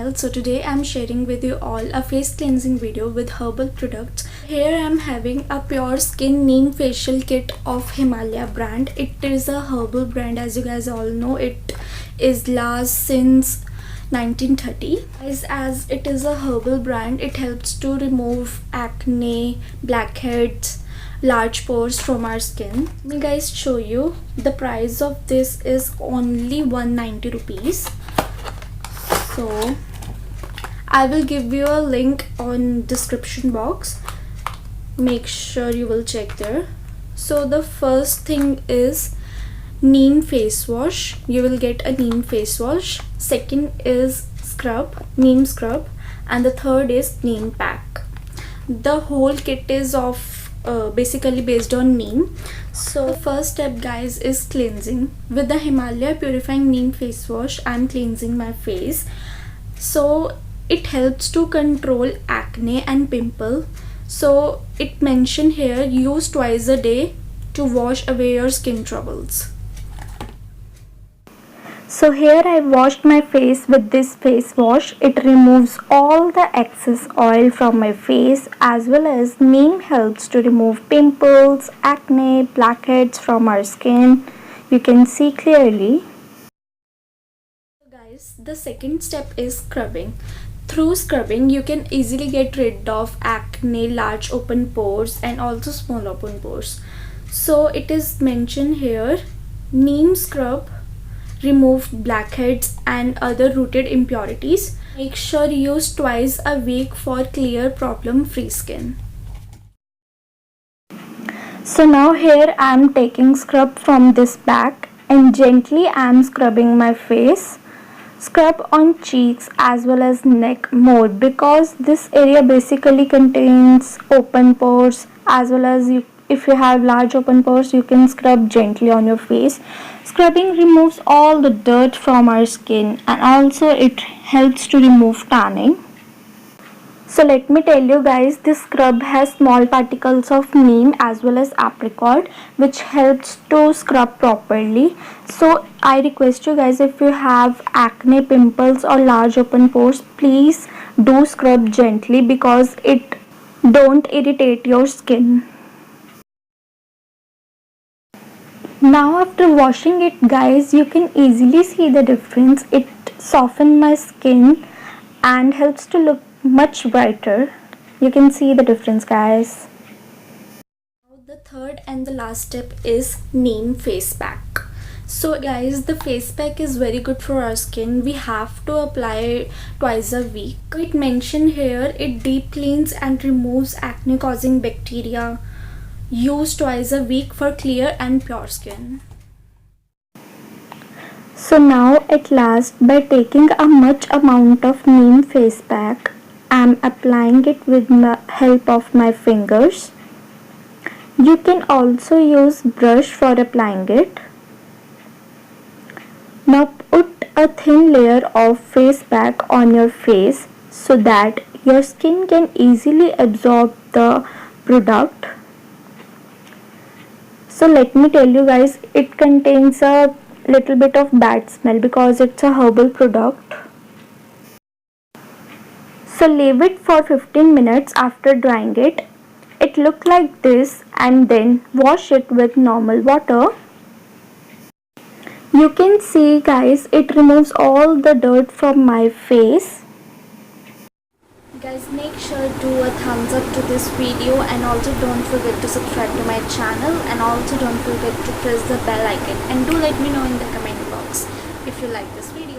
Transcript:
channel. So today I'm sharing with you all a face cleansing video with herbal products. Here I'm having a pure skin neem facial kit of Himalaya brand. It is a herbal brand, as you guys all know. It is last since 1930. As it is a herbal brand, it helps to remove acne, blackheads, large pores from our skin. Let me guys show you. The price of this is only 190 rupees. So I will give you a link on description box. Make sure you will check there. So the first thing is neem face wash. You will get a neem face wash. Second is scrub, neem scrub, and the third is neem pack. The whole kit is of basically based on neem. So first step guys is cleansing. With the Himalaya purifying neem face wash, I'm cleansing my face. So it helps to control acne and pimple. So it mentioned here, use twice a day to wash away your skin troubles. So here I washed my face with this face wash. It removes all the excess oil from my face, as well as neem helps to remove pimples, acne, blackheads from our skin. You can see clearly. So guys, the second step is scrubbing. Through scrubbing, you can easily get rid of acne, large open pores, and also small open pores. So it is mentioned here, neem scrub remove blackheads and other rooted impurities. Make sure you use twice a week for clear problem-free skin. So now here I am taking scrub from this bag and gently I am scrubbing my face. Scrub on cheeks as well as neck more, because this area basically contains open pores, as well as if you have large open pores, you can scrub gently on your face. Scrubbing removes all the dirt from our skin, and also it helps to remove tanning. So let me tell you guys, this scrub has small particles of neem as well as apricot, which helps to scrub properly. So I request you guys, if you have acne, pimples or large open pores, please do scrub gently, because it don't irritate your skin. Now after washing it guys, you can easily see the difference. It softens my skin and helps to look much brighter. You can see the difference guys. Now the third and the last step is neem face pack. So guys, the face pack is very good for our skin. We have to apply twice a week. It mentioned here, it deep cleans and removes acne causing bacteria. Use twice a week for clear and pure skin. So now at last, by taking a much amount of neem face pack, I am applying it with the help of my fingers. You can also use brush for applying it. Now put a thin layer of face pack on your face so that your skin can easily absorb the product. So let me tell you guys, it contains a little bit of bad smell because it's a herbal product. So leave it for 15 minutes after drying it. It looked like this, and then wash it with normal water. You can see guys, it removes all the dirt from my face. Guys, make sure to do a thumbs up to this video, and also don't forget to subscribe to my channel, and also don't forget to press the bell icon, and do let me know in the comment box if you like this video.